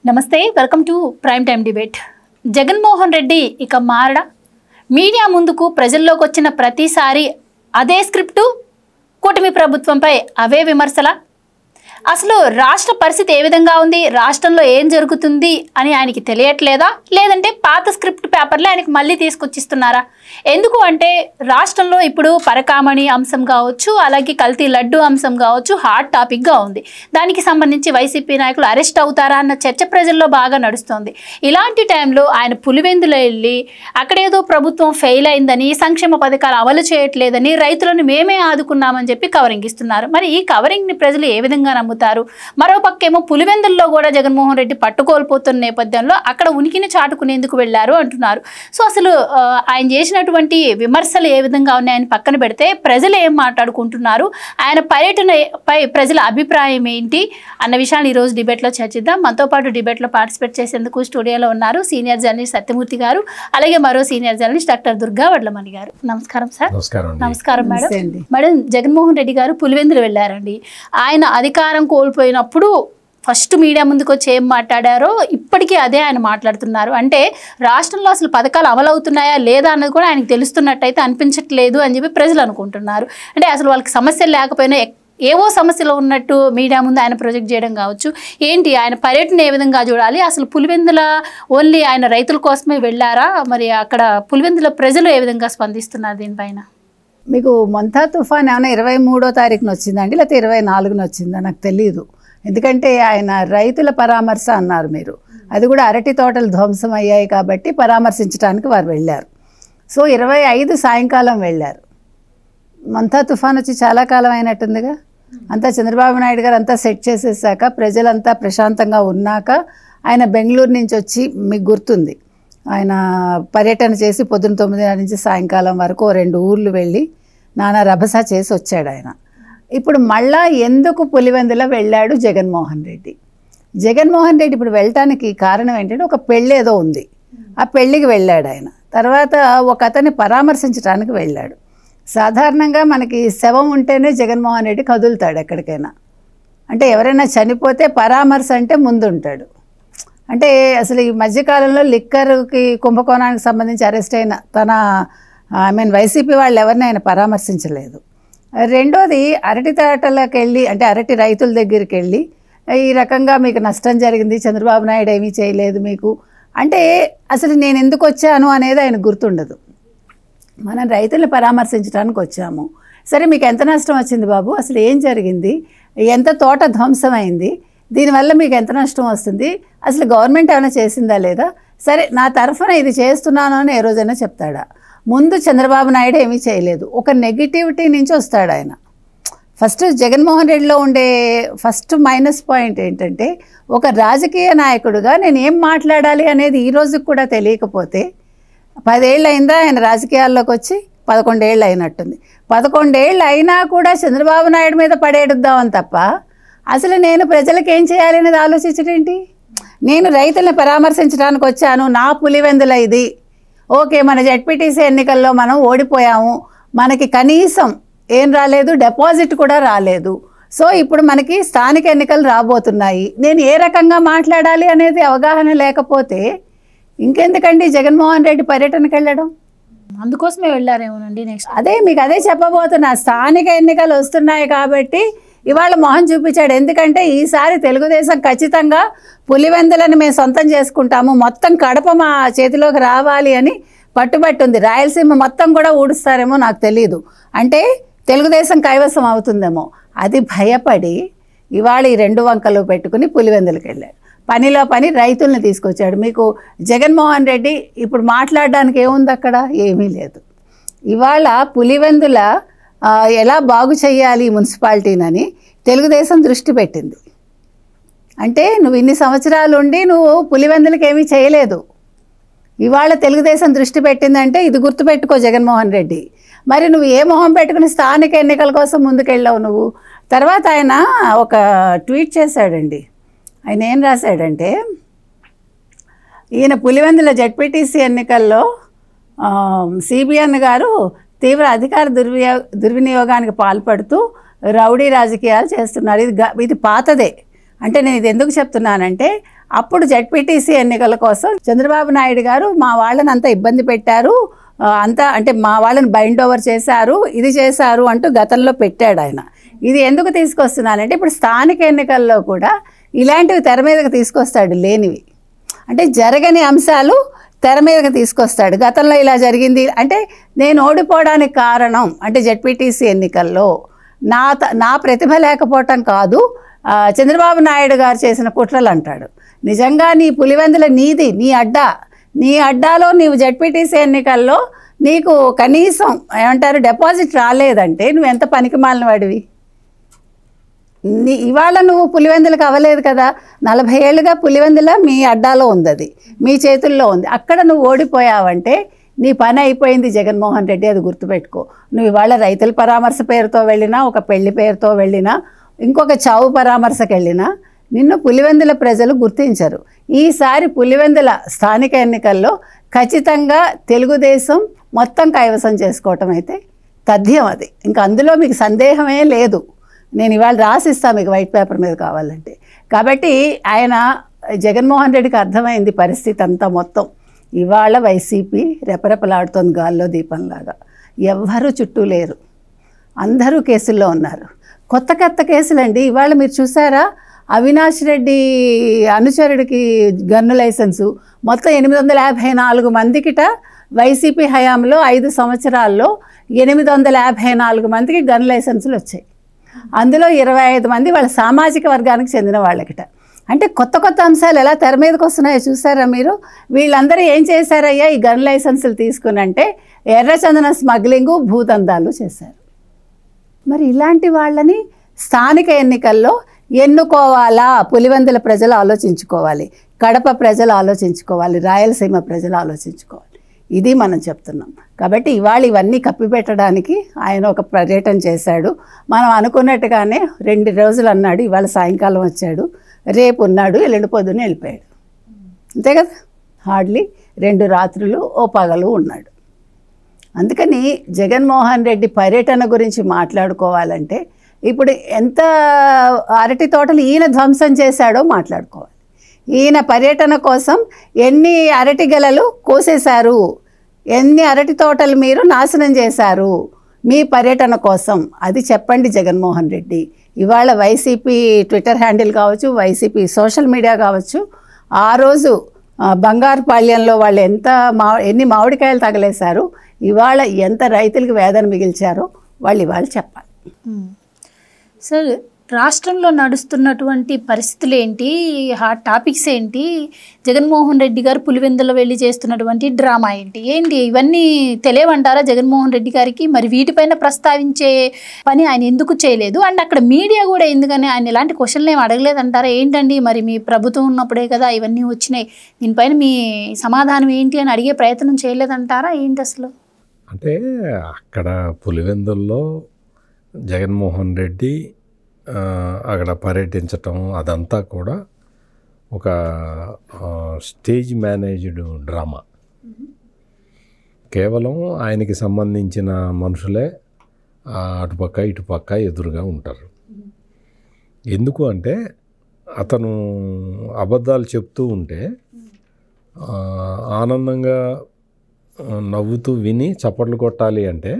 నమస్తే, welcome to prime time debate. Jaganmohan Reddy ఇక మారడా? Media ముందుకు ప్రజల్లోకి వచ్చిన ప్రతిసారి అదే స్క్రిప్టు, కూటమి ప్రభుత్వంపై అవే విమర్శల. అసలు రాష్ట్ర పరిస్థితి ఏ విధంగా ఉంది, రాష్ట్రంలో ఏం జరుగుతుంది అని ఆయనకి తెలియట్లేదా, లేదంటే పాత స్క్రిప్ట్ పేపర్లే ఆయనకి మళ్ళీ తీసుకొచ్చిస్తున్నారా? ఎందుకు అంటే రాష్ట్రంలో ఇప్పుడు పరకామణి అంశం కావచ్చు, అలాగే కల్తీ లడ్డు అంశం కావచ్చు, హాట్ టాపిక్గా ఉంది. దానికి సంబంధించి వైసీపీ నాయకులు అరెస్ట్ అవుతారా అన్న చర్చ ప్రజల్లో బాగా నడుస్తోంది. ఇలాంటి టైంలో ఆయన పులివెందులో వెళ్ళి అక్కడేదో ప్రభుత్వం ఫెయిల్ అయిందని, సంక్షేమ పథకాలు అమలు చేయట్లేదని, రైతులను మేమే ఆదుకున్నామని చెప్పి కవరింగ్ ఇస్తున్నారు. మరి ఈ కవరింగ్ని ప్రజలు ఏ విధంగా నమ్ముతారు? మరోపక్కేమో పులివెందుల్లో కూడా జగన్మోహన్ రెడ్డి పట్టుకోల్పోతున్న నేపథ్యంలో అక్కడ ఉనికిని చాటుకునేందుకు వెళ్లారు అంటున్నారు. సో అసలు ఆయన చేసినటువంటి విమర్శలు ఏ విధంగా ఉన్నాయని పక్కన పెడితే ప్రజలు ఏం మాట్లాడుకుంటున్నారు, ఆయన పర్యటనపై ప్రజల అభిప్రాయం ఏంటి అన్న విషయాన్ని ఈరోజు డిబేట్లో చర్చిద్దాం. మనతో పాటు డిబేట్లో పార్టిసిపేట్ చేసేందుకు స్టూడియోలో ఉన్నారు సీనియర్ జర్నలిస్ట్ సత్యమూర్తి గారు, అలాగే మరో senior journalist doctor Durga Vadlamani గారు. నమస్కారం సార్. నమస్కారం మేడం. మేడం, జగన్మోహన్ రెడ్డి గారు పులివెందులు వెళ్ళారండి. ఆయన అధికారం కోల్పోయినప్పుడు ఫస్ట్ మీడియా ముందుకు వచ్చి ఏం మాట్లాడారో ఇప్పటికీ అదే ఆయన మాట్లాడుతున్నారు. అంటే రాష్ట్రంలో అసలు పథకాలు అమలు అవుతున్నాయా లేదా అన్నది కూడా ఆయనకు తెలుస్తున్నట్టయితే అనిపించట్లేదు అని చెప్పి ప్రజలు అనుకుంటున్నారు. అంటే అసలు వాళ్ళకి సమస్యలు లేకపోయినా ఏవో సమస్యలు ఉన్నట్టు మీడియా ముందు ఆయన ప్రొజెక్ట్ చేయడం కావచ్చు. ఏంటి ఆయన పర్యటన ఏ విధంగా చూడాలి? అసలు పులివెందుల ఓన్లీ ఆయన రైతుల కోసమే వెళ్ళారా? మరి అక్కడ పులివెందుల ప్రజలు ఏ విధంగా స్పందిస్తున్నారు దీనిపైన? మీకు మొంతా తుఫాన్ ఏమైనా 23వ తారీఖున వచ్చిందండి, లేకపోతే 24న వచ్చిందా నాకు తెలియదు. ఎందుకంటే ఆయన రైతుల పరామర్శ అన్నారు మీరు, అది కూడా అరటి తోటలు ధ్వంసం అయ్యాయి కాబట్టి పరామర్శించడానికి వారు వెళ్ళారు. సో 25 సాయంకాలం వెళ్ళారు. మొంతా తుఫాన్ వచ్చి చాలా కాలం అయినట్టుందిగా. అంతా చంద్రబాబు నాయుడు గారు అంతా సెట్ చేసేసాక, ప్రజలంతా ప్రశాంతంగా ఉన్నాక ఆయన బెంగళూరు నుంచి వచ్చి, మీకు గుర్తుంది, ఆయన పర్యటన చేసి పొద్దున్న 9 నుంచి సాయంకాలం వరకు 2 ఊర్లు వెళ్ళి నానా రభస చేసి వచ్చాడు ఆయన. ఇప్పుడు మళ్ళా ఎందుకు పులివెందుల వెళ్ళాడు జగన్మోహన్ రెడ్డి? జగన్మోహన్ రెడ్డి ఇప్పుడు వెళ్ళటానికి కారణం ఏంటంటే ఒక పెళ్ళి ఏదో ఉంది, ఆ పెళ్ళికి వెళ్ళాడు ఆయన. తర్వాత ఒక అతన్ని పరామర్శించడానికి వెళ్ళాడు. సాధారణంగా మనకి శవం ఉంటేనే జగన్మోహన్ రెడ్డి కదులుతాడు ఎక్కడికైనా. అంటే ఎవరైనా చనిపోతే పరామర్శ అంటే ముందుంటాడు. అంటే అసలు ఈ మధ్యకాలంలో లిక్కర్కి కుంభకోణానికి సంబంధించి అరెస్ట్ అయిన వైసీపీ వాళ్ళు ఎవరిని ఆయన పరామర్శించలేదు. రెండోది అరటి తోటలకు వెళ్ళి, అంటే అరటి రైతుల దగ్గరికి వెళ్ళి ఈ రకంగా మీకు నష్టం జరిగింది, చంద్రబాబు నాయుడు ఏమీ చేయలేదు మీకు అంటే, అసలు నేను ఎందుకు వచ్చాను అనేది ఆయన గుర్తుండదు. మనం రైతులను పరామర్శించడానికి వచ్చాము. సరే, మీకు ఎంత నష్టం వచ్చింది బాబు, అసలు ఏం జరిగింది, ఎంత తోట ధ్వంసమైంది, దీనివల్ల మీకు ఎంత నష్టం వస్తుంది, అసలు గవర్నమెంట్ ఏమైనా చేసిందా లేదా, సరే నా తరఫున ఇది చేస్తున్నాను అని ఏ రోజైనా చెప్తాడా? ముందు చంద్రబాబు నాయుడు ఏమీ చేయలేదు, ఒక నెగిటివిటీ నుంచి వస్తాడు ఆయన. ఫస్ట్ జగన్మోహన్ రెడ్డిలో ఉండే ఫస్ట్ మైనస్ పాయింట్ ఏంటంటే, ఒక రాజకీయ నాయకుడిగా నేను ఏం మాట్లాడాలి అనేది ఈ రోజుకి కూడా తెలియకపోతే, 10 ఏళ్ళు అయిందా ఆయన రాజకీయాల్లోకి వచ్చి? 11 ఏళ్ళు అయినట్టుంది. 11 ఏళ్ళు అయినా కూడా చంద్రబాబు నాయుడు మీద పడేడుద్దామని తప్ప అసలు నేను ప్రజలకు ఏం చేయాలి అనేది ఆలోచించడేంటి? నేను రైతులను పరామర్శించడానికి వచ్చాను, నా పులివెందుల ఇది, ఓకే మన జెడ్పీటీసీ ఎన్నికల్లో మనం ఓడిపోయాము, మనకి కనీసం ఏం రాలేదు, డిపాజిట్ కూడా రాలేదు. సో ఇప్పుడు మనకి స్థానిక ఎన్నికలు రాబోతున్నాయి, నేను ఏ రకంగా మాట్లాడాలి అనేది అవగాహన లేకపోతే ఇంకెందుకండి జగన్మోహన్ రెడ్డి పర్యటనకి వెళ్ళడం? అందుకోసమే వెళ్ళారేమోనండి. నెక్స్ట్ అదే మీకు అదే చెప్పబోతున్నా, స్థానిక ఎన్నికలు వస్తున్నాయి కాబట్టి ఇవాళ మొహం చూపించాడు. ఎందుకంటే ఈసారి తెలుగుదేశం ఖచ్చితంగా పులివెందులను మేము సొంతం చేసుకుంటాము, మొత్తం కడప మా చేతిలోకి రావాలి అని పట్టుబట్టుంది. రాయలసీమ మొత్తం కూడా ఊడుస్తారేమో నాకు తెలియదు, అంటే తెలుగుదేశం కైవసం అవుతుందేమో అది భయపడి ఇవాళ ఈ 2 వంకలు పెట్టుకుని పులివెందులకు వెళ్ళాడు. పనిలో పని రైతుల్ని తీసుకొచ్చాడు. మీకు జగన్మోహన్ రెడ్డి ఇప్పుడు మాట్లాడడానికి ఏముంది అక్కడ? ఏమీ లేదు. ఇవాళ పులివెందుల ఎలా బాగు చేయాలి మున్సిపాలిటీనని తెలుగుదేశం దృష్టి పెట్టింది. అంటే నువ్వు ఇన్ని సంవత్సరాలు ఉండి నువ్వు పులివెందులకు ఏమీ చేయలేదు, ఇవాళ తెలుగుదేశం దృష్టి పెట్టిందంటే ఇది గుర్తుపెట్టుకో జగన్మోహన్ రెడ్డి. మరి నువ్వు ఏ మొహం పెట్టుకుని స్థానిక ఎన్నికల కోసం ముందుకెళ్ళావు నువ్వు? తర్వాత ఆయన ఒక ట్వీట్ చేశాడండి. ఆయన ఏం రాశాడంటే, ఈయన పులివెందుల జెడ్పీటీసీ ఎన్నికల్లో సిబిఎన్ గారు తీవ్ర అధికార దుర్వినియోగానికి పాల్పడుతూ రౌడీ రాజకీయాలు చేస్తున్నారు. ఇది పాతదే. అంటే నేను ఇది ఎందుకు చెప్తున్నానంటే, అప్పుడు జెడ్పీటీసీ ఎన్నికల కోసం చంద్రబాబు నాయుడు గారు మా వాళ్ళని అంతా ఇబ్బంది పెట్టారు, అంతా అంటే మా వాళ్ళని బైండ్ ఓవర్ చేశారు, ఇది చేశారు అంటూ గతంలో పెట్టాడు ఆయన. ఇది ఎందుకు తీసుకొస్తున్నానంటే ఇప్పుడు స్థానిక ఎన్నికల్లో కూడా ఇలాంటివి తెర మీదకి తీసుకొస్తాడు, లేనివి అంటే జరగని అంశాలు తెర మీదకి తీసుకొస్తాడు. గతంలో ఇలా జరిగింది అంటే నేను ఓడిపోవడానికి కారణం అంటే జెడ్పీటీసీ ఎన్నికల్లో నా ప్రతిభ లేకపోవటం కాదు, చంద్రబాబు నాయుడు గారు చేసిన కుట్రలు అంటాడు. నిజంగా నీ పులివెందుల నీది, నీ అడ్డాలో నీవు జెడ్పీటీసీ ఎన్నికల్లో నీకు కనీసం ఏమంటారు డిపాజిట్ రాలేదంటే నువ్వు ఎంత పనికిమాలిన వాడివి. ఇవాళ నువ్వు పులివెందులకు అవ్వలేదు కదా, 40 ఏళ్ళుగా పులివెందుల మీ అడ్డాలో ఉంది, అది మీ చేతుల్లో ఉంది. అక్కడ నువ్వు ఓడిపోయావంటే నీ పని అయిపోయింది జగన్మోహన్ రెడ్డి, అది గుర్తుపెట్టుకో. నువ్వు ఇవాళ రైతుల పరామర్శ పేరుతో వెళ్ళినా, ఒక పెళ్లి పేరుతో వెళ్ళినా, ఇంకొక చావు పరామర్శకు వెళ్ళినా నిన్ను పులివెందుల ప్రజలు గుర్తించరు. ఈసారి పులివెందుల స్థానిక ఎన్నికల్లో ఖచ్చితంగా తెలుగుదేశం మొత్తం కైవసం చేసుకోవటం అయితే తథ్యం, అది ఇంకా అందులో మీకు సందేహమే లేదు. నేను ఇవాళ రాసిస్తాను మీకు వైట్ పేపర్ మీద కావాలంటే. కాబట్టి ఆయన జగన్మోహన్ రెడ్డికి అర్థమైంది పరిస్థితి అంతా మొత్తం. ఇవాళ వైసీపీ రెపరెపలాడుతోంది గాల్లో దీపంలాగా. ఎవ్వరూ చుట్టూ లేరు, అందరూ కేసుల్లో ఉన్నారు. కొత్త కేసులండి. ఇవాళ మీరు చూసారా, అవినాష్ రెడ్డి అనుచరుడికి గన్ను లైసెన్సు మొత్తం 854 మందికిట వైసీపీ హయాంలో 5 సంవత్సరాల్లో 854 మందికి గన్ లైసెన్సులు వచ్చాయి. అందులో 25 మంది వాళ్ళ సామాజిక వర్గానికి చెందిన వాళ్ళకిట. అంటే కొత్త అంశాలు ఎలా తెర మీదకి వస్తున్నాయో చూసారా మీరు. వీళ్ళందరూ ఏం చేశారయ్యా ఈ గన్ లైసెన్సులు తీసుకుని అంటే ఎర్రచందన స్మగ్లింగు, భూదందాలు చేశారు. మరి ఇలాంటి వాళ్ళని స్థానిక ఎన్నికల్లో ఎన్నుకోవాలా పులివెందుల ప్రజలు ఆలోచించుకోవాలి, కడప ప్రజలు ఆలోచించుకోవాలి, రాయలసీమ ప్రజలు ఆలోచించుకోవాలి. ఇది మనం చెప్తున్నాం. కాబట్టి ఇవాళ ఇవన్నీ కప్పిపెట్టడానికి ఆయన ఒక పర్యటన చేశాడు. మనం అనుకున్నట్టుగానే 2 రోజులు అన్నాడు, ఇవాళ సాయంకాలం వచ్చాడు, రేపు ఉన్నాడు, ఎల్లుండి పొద్దున్న వెళ్ళిపోయాడు. అంతే కదా, హార్డ్లీ 2 రాత్రులు ఓ పగలు ఉన్నాడు. అందుకని జగన్మోహన్ రెడ్డి పర్యటన గురించి మాట్లాడుకోవాలంటే ఇప్పుడు ఎంత అరటి తోటలు ఈయన ధ్వంసం చేశాడో మాట్లాడుకోవాలి. ఈయన పర్యటన కోసం ఎన్ని అరటి గెలలు కోసేశారు, ఎన్ని అరటి తోటలు మీరు నాశనం చేశారు మీ పర్యటన కోసం, అది చెప్పండి జగన్మోహన్ రెడ్డి. ఇవాళ వైసీపీ ట్విట్టర్ హ్యాండిల్ కావచ్చు, వైసీపీ సోషల్ మీడియా కావచ్చు, ఆ రోజు బంగారుపాళ్యంలో వాళ్ళు ఎన్ని మామిడికాయలు తగలేశారు, ఇవాళ ఎంత రైతులకు వేదన మిగిల్చారో వాళ్ళు ఇవాళ చెప్పాలి. సార్, రాష్ట్రంలో నడుస్తున్నటువంటి పరిస్థితులు ఏంటి, హాట్ టాపిక్స్ ఏంటి, జగన్మోహన్ రెడ్డి గారు పులివెందుల వెళ్ళి చేస్తున్నటువంటి డ్రామా ఏంటి, ఇవన్నీ తెలియవంటారా జగన్మోహన్ రెడ్డి గారికి? మరి వీటిపైన ప్రస్తావించే పని ఆయన ఎందుకు చేయలేదు? అండ్ అక్కడ మీడియా కూడా ఎందుకని ఆయన ఇలాంటి క్వశ్చన్లు ఏమి అడగలేదంటారా? ఏంటండి మరి మీ ప్రభుత్వం ఉన్నప్పుడే కదా ఇవన్నీ వచ్చినాయి, దీనిపైన మీ సమాధానం ఏంటి అని అడిగే ప్రయత్నం చేయలేదంటారా? ఏంటి అసలు అంటే అక్కడ పులివెందుల్లో జగన్మోహన్ రెడ్డి అక్కడ పర్యటించటం అదంతా కూడా ఒక స్టేజ్ మేనేజ్డ్ డ్రామా. కేవలం ఆయనకి సంబంధించిన మనుషులే అటుపక్క ఇటుపక్క ఎదురుగా ఉంటారు. ఎందుకు అంటే అతను అబద్ధాలు చెప్తూ ఉంటే ఆనందంగా నవ్వుతూ విని చప్పట్లు కొట్టాలి అంటే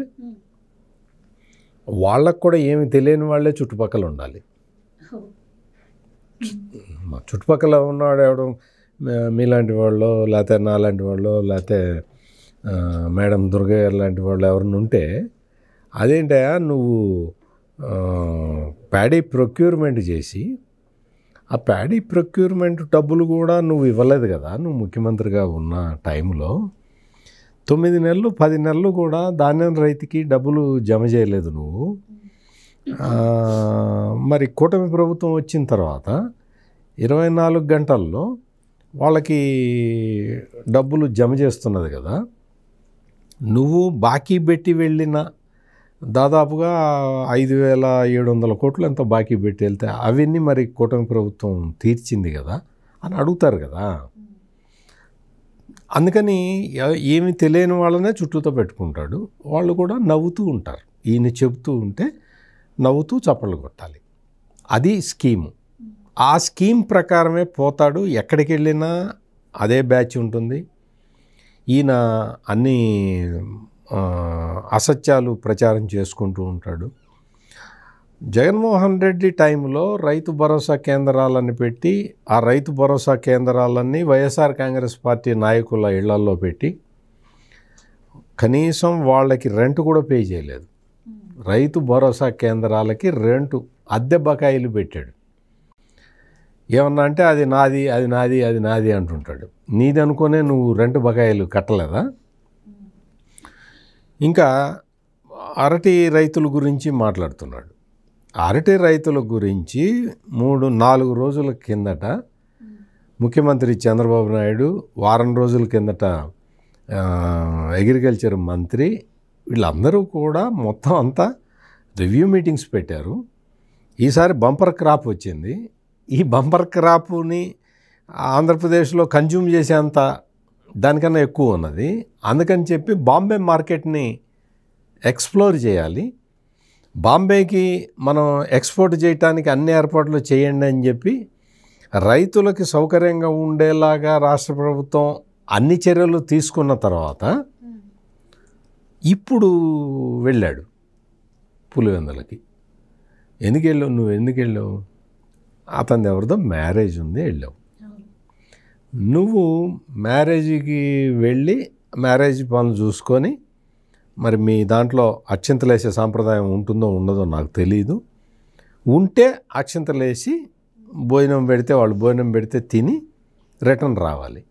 వాళ్ళకు కూడా ఏమి తెలియని వాళ్ళే చుట్టుపక్కల ఉండాలి. మా చుట్టుపక్కల ఉన్నవాడు ఎవడు మీలాంటి వాళ్ళు, లేకపోతే నాలాంటి వాళ్ళు, లేకపోతే మేడం దుర్గయ్య లాంటి వాళ్ళు ఎవరిని ఉంటే అదేంటయా నువ్వు ప్యాడీ ప్రొక్యూర్మెంట్ చేసి ఆ ప్యాడీ ప్రొక్యూర్మెంట్ డబ్బులు కూడా నువ్వు ఇవ్వలేదు కదా, నువ్వు ముఖ్యమంత్రిగా ఉన్న టైంలో 9 నెలలు 10 నెలలు కూడా ధాన్యం రైతుకి డబ్బులు జమ చేయలేదు నువ్వు. మరి కూటమి ప్రభుత్వం వచ్చిన తర్వాత 24 గంటల్లో వాళ్ళకి డబ్బులు జమ చేస్తున్నది కదా. నువ్వు బాకీ పెట్టి వెళ్ళిన దాదాపుగా 5,700 కోట్లు ఎంతో బాకీ పెట్టి వెళ్తే అవన్నీ మరి కూటమి ప్రభుత్వం తీర్చింది కదా అని అడుగుతారు కదా. అందుకని ఏమి తెలియని వాళ్ళనే చుట్టూతో పెట్టుకుంటాడు. వాళ్ళు కూడా నవ్వుతూ ఉంటారు. ఈయన చెబుతూ ఉంటే నవ్వుతూ చప్పట్లు కొట్టాలి. అది స్కీము. ఆ స్కీమ్ ప్రకారమే పోతాడు. ఎక్కడికి వెళ్ళినా అదే బ్యాచ్ ఉంటుంది. ఈయన అన్ని అసత్యాలు ప్రచారం చేసుకుంటూ ఉంటాడు. జగన్మోహన్ రెడ్డి టైంలో రైతు భరోసా కేంద్రాలను పెట్టి ఆ రైతు భరోసా కేంద్రాలన్నీ వైఎస్ఆర్ కాంగ్రెస్ పార్టీ నాయకుల ఇళ్లల్లో పెట్టి కనీసం వాళ్ళకి రెంట్ కూడా పే చేయలేదు. రైతు భరోసా కేంద్రాలకి రెంటు అద్దె బకాయిలు పెట్టాడు. ఏమన్నా అంటే అది నాది అది నాది అది నాది అంటుంటాడు. నీది అనుకునే నువ్వు రెంట్ బకాయిలు కట్టలేదా? ఇంకా అరటి రైతుల గురించి మాట్లాడుతున్నాడు. అరటి రైతుల గురించి 3-4 రోజుల కిందట ముఖ్యమంత్రి చంద్రబాబు నాయుడు, వారం రోజుల కిందట అగ్రికల్చర్ మంత్రి, వీళ్ళందరూ కూడా మొత్తం అంతా రివ్యూ మీటింగ్స్ పెట్టారు. ఈసారి బంపర్ క్రాప్ వచ్చింది. ఈ బంపర్ క్రాప్ని ఆంధ్రప్రదేశ్లో కన్జ్యూమ్ చేసేంత దానికన్నా ఎక్కువ ఉన్నది. అందుకని చెప్పి బాంబే మార్కెట్ని ఎక్స్ప్లోర్ చేయాలి, బాంబేకి మనం ఎక్స్పోర్ట్ చేయడానికి అన్ని ఏర్పాట్లు చేయండి అని చెప్పి రైతులకి సౌకర్యంగా ఉండేలాగా రాష్ట్ర ప్రభుత్వం అన్ని చర్యలు తీసుకున్న తర్వాత ఇప్పుడు వెళ్ళాడు పులివెందులకి. ఎందుకు వెళ్ళావు? నువ్వు ఎందుకు వెళ్ళావు? అతని ఎవరిదో మ్యారేజ్ ఉంది, వెళ్ళావు. నువ్వు మ్యారేజ్కి వెళ్ళి మ్యారేజ్ పనులు చూసుకొని, మరి మీ దాంట్లో అక్షింతలేసే సాంప్రదాయం ఉంటుందో ఉండదో నాకు తెలీదు. ఉంటే అక్షింతలేసి భోజనం పెడితే వాళ్ళు భోజనం పెడితే తిని రిటర్న్ రావాలి.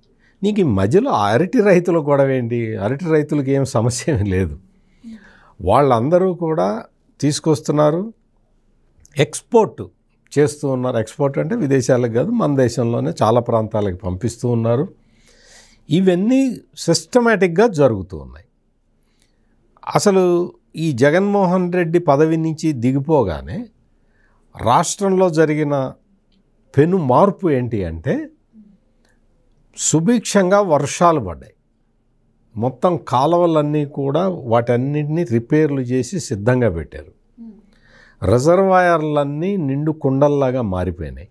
నీకు ఈ మధ్యలో అరటి రైతుల గొడవ ఏంటి? అరటి రైతులకి ఏం సమస్య ఏమీ లేదు. వాళ్ళందరూ కూడా తీసుకొస్తున్నారు, ఎక్స్పోర్ట్ చేస్తూ ఉన్నారు. ఎక్స్పోర్ట్ అంటే విదేశాలకు కాదు, మన దేశంలోనే చాలా ప్రాంతాలకు పంపిస్తూ ఉన్నారు. ఇవన్నీ సిస్టమేటిక్గా జరుగుతూ ఉన్నాయి. అసలు ఈ జగన్మోహన్ రెడ్డి పదవి నుంచి దిగిపోగానే రాష్ట్రంలో జరిగిన పెను మార్పు ఏంటి అంటే సుభిక్షంగా వర్షాలు పడ్డాయి. మొత్తం కాలువలన్నీ కూడా వాటన్నిటినీ రిపేర్లు చేసి సిద్ధంగా పెట్టారు. రిజర్వాయర్లన్నీ నిండు కుండల్లాగా మారిపోయినాయి.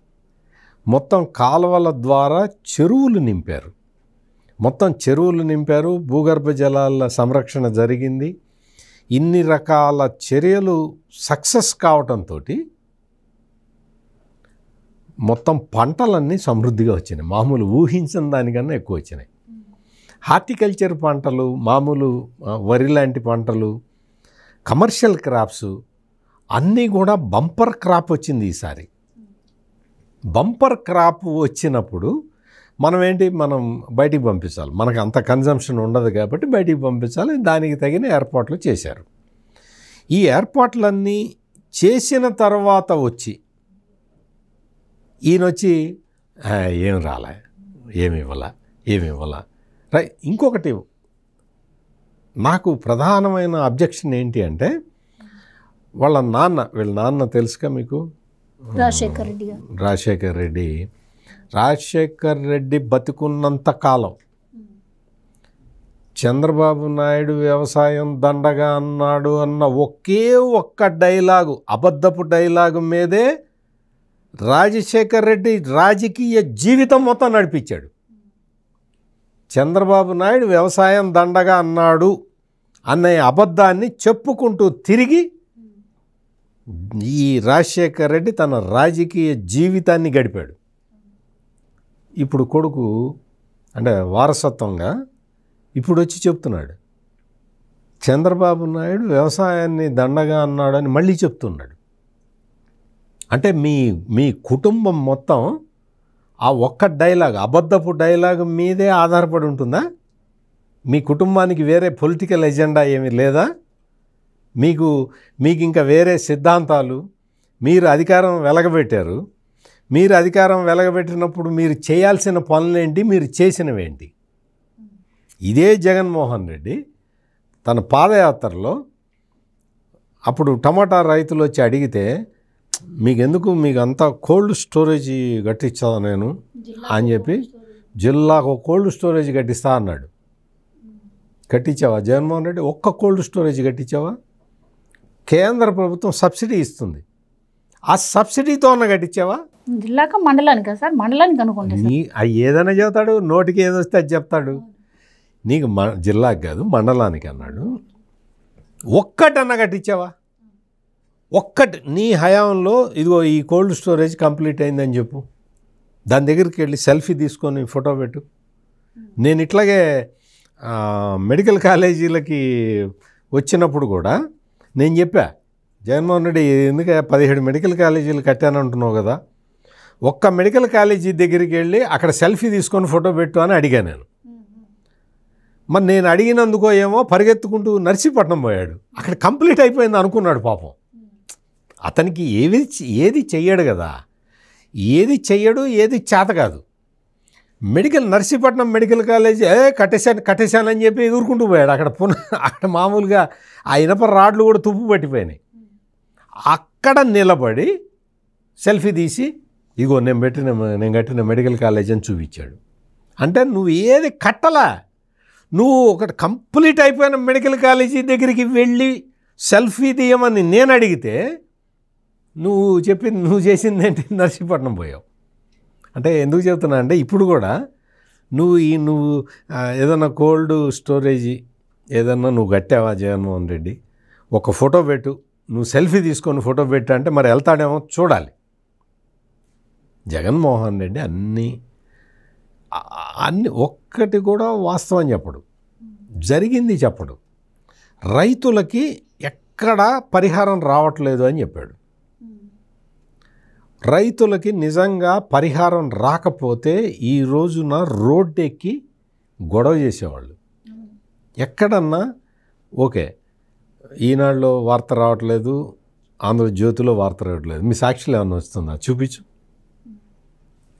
మొత్తం కాలువల ద్వారా చెరువులు నింపారు. భూగర్భ జలాల సంరక్షణ జరిగింది. ఇన్ని రకాల చర్యలు సక్సెస్ కావటంతో మొత్తం పంటలన్నీ సమృద్ధిగా వచ్చినాయి. మామూలు ఊహించిన దానికన్నా ఎక్కువ వచ్చినాయి. హార్టికల్చర్ పంటలు, మామూలు వరి లాంటి పంటలు, కమర్షియల్ క్రాప్స్ అన్నీ కూడా బంపర్ క్రాప్ వచ్చింది ఈసారి. బంపర్ క్రాప్ వచ్చినప్పుడు మనం బయటికి పంపించాలి. మనకు అంత కన్జంప్షన్ ఉండదు కాబట్టి బయటికి పంపించాలి. దానికి తగిన ఏర్పాట్లు చేశారు. ఈ ఏర్పాట్లన్నీ చేసిన తర్వాత వచ్చి ఈయనొచ్చి ఏం రాలే, ఏమి ఇవ్వాలా రైట్. ఇంకొకటి నాకు ప్రధానమైన అబ్జెక్షన్ ఏంటి అంటే వీళ్ళ నాన్న తెలుసుగా మీకు, రాజశేఖర్ రెడ్డి బతికున్నంత కాలం చంద్రబాబు నాయుడు వ్యవసాయం దండగా అన్నాడు అన్న ఒకే ఒక్క డైలాగు, అబద్ధపు డైలాగు మీదే రాజశేఖర్ రెడ్డి రాజకీయ జీవితం మొత్తం నడిపించాడు. చంద్రబాబు నాయుడు వ్యవసాయం దండగా అన్నాడు అనే అబద్ధాన్ని చెప్పుకుంటూ తిరిగి ఈ రాజశేఖర్ రెడ్డి తన రాజకీయ జీవితాన్ని గడిపాడు. ఇప్పుడు కొడుకు అంటే వారసత్వంగా ఇప్పుడు వచ్చి చెప్తున్నాడు చంద్రబాబు నాయుడు వ్యవసాయాన్ని దండగా అన్నాడని మళ్ళీ చెప్తున్నాడు. అంటే మీ కుటుంబం మొత్తం ఆ ఒక్క డైలాగ్, అబద్ధపు డైలాగ్ మీదే ఆధారపడి ఉంటుందా? మీ కుటుంబానికి వేరే పొలిటికల్ ఎజెండా ఏమీ లేదా? మీకు ఇంకా వేరే సిద్ధాంతాలు, మీరు అధికారం వెలగబెట్టారు. మీరు అధికారం వెలగబెట్టినప్పుడు మీరు చేయాల్సిన పనులేంటి, మీరు చేసినవేంటి? ఇదే జగన్మోహన్ రెడ్డి తన పాదయాత్రలో అప్పుడు టమాటా రైతులు వచ్చి అడిగితే మీకు అంతా కోల్డ్ స్టోరేజ్ కట్టించా నేను అని చెప్పి జిల్లాకు కోల్డ్ స్టోరేజ్ కట్టిస్తా అన్నాడు. కట్టించావా జగన్మోహన్ రెడ్డి? ఒక్క కోల్డ్ స్టోరేజ్ కట్టించావా? కేంద్ర ప్రభుత్వం సబ్సిడీ ఇస్తుంది, ఆ సబ్సిడీతో కట్టించావా? జిల్లాక మండలానికి సార్, మండలానికి అనుకుంటా. ఏదైనా చెబుతాడు, నోటికి ఏదో వస్తే అది చెప్తాడు. నీకు జిల్లాకి కాదు మండలానికి అన్నాడు. ఒక్కటన్నా కట్టించావా? ఒక్కటి నీ హయాంలో ఇదిగో ఈ కోల్డ్ స్టోరేజ్ కంప్లీట్ అయిందని చెప్పు. దాని దగ్గరికి వెళ్ళి సెల్ఫీ తీసుకొని ఫోటో పెట్టు. నేను ఇట్లాగే మెడికల్ కాలేజీలకి వచ్చినప్పుడు కూడా నేను చెప్పా, జగన్మోహన్ రెడ్డి ఎందుకు 17 మెడికల్ కాలేజీలు కట్టానంటున్నావు కదా, ఒక్క మెడికల్ కాలేజీ దగ్గరికి వెళ్ళి అక్కడ సెల్ఫీ తీసుకొని ఫోటో పెట్టు అని అడిగా నేను. మరి నేను అడిగినందుకో ఏమో పరిగెత్తుకుంటూ నర్సీపట్నం పోయాడు. అక్కడ కంప్లీట్ అయిపోయింది అనుకున్నాడు పాపం. అతనికి ఏది చెయ్యడు కదా, ఏది చెయ్యడు, ఏది చేత కాదు. నర్సీపట్నం మెడికల్ కాలేజీ కట్టేశానని చెప్పి ఎదుర్కొంటూ పోయాడు. అక్కడ మామూలుగా ఆ ఇనప రాడ్లు కూడా తుప్పు పట్టిపోయినాయి. అక్కడ నిలబడి సెల్ఫీ తీసి ఇగో నేను కట్టిన మెడికల్ కాలేజ్ అని చూపించాడు. అంటే నువ్వు ఏది కట్టలా, నువ్వు ఒకటి కంప్లీట్ అయిపోయిన మెడికల్ కాలేజీ దగ్గరికి వెళ్ళి సెల్ఫీ తీయమని నేను అడిగితే నువ్వు చేసింది ఏంటి, నర్సీపట్నం పోయావు. అంటే ఎందుకు చెప్తున్నా అంటే ఇప్పుడు కూడా నువ్వు ఏదన్నా కోల్డ్ స్టోరేజీ ఏదన్నా నువ్వు కట్టావా జగన్మోహన్ రెడ్డి, ఒక ఫోటో పెట్టు, నువ్వు సెల్ఫీ తీసుకొని ఫోటో పెట్టు అంటే మరి వెళ్తాడేమో చూడాలి. జగన్మోహన్ రెడ్డి అన్ని ఒక్కటి కూడా వాస్తవం చెప్పడు, జరిగింది చెప్పడు. రైతులకి ఎక్కడా పరిహారం రావట్లేదు అని చెప్పాడు. రైతులకి నిజంగా పరిహారం రాకపోతే ఈ రోజున రోడ్డెక్కి గొడవ చేసేవాళ్ళు. ఎక్కడన్నా ఓకే ఈనాడులో వార్త రావట్లేదు, ఆంధ్రజ్యోతిలో వార్త రావట్లేదు, మీ సాక్షిలో ఏమన్నా వస్తుందా చూపించు.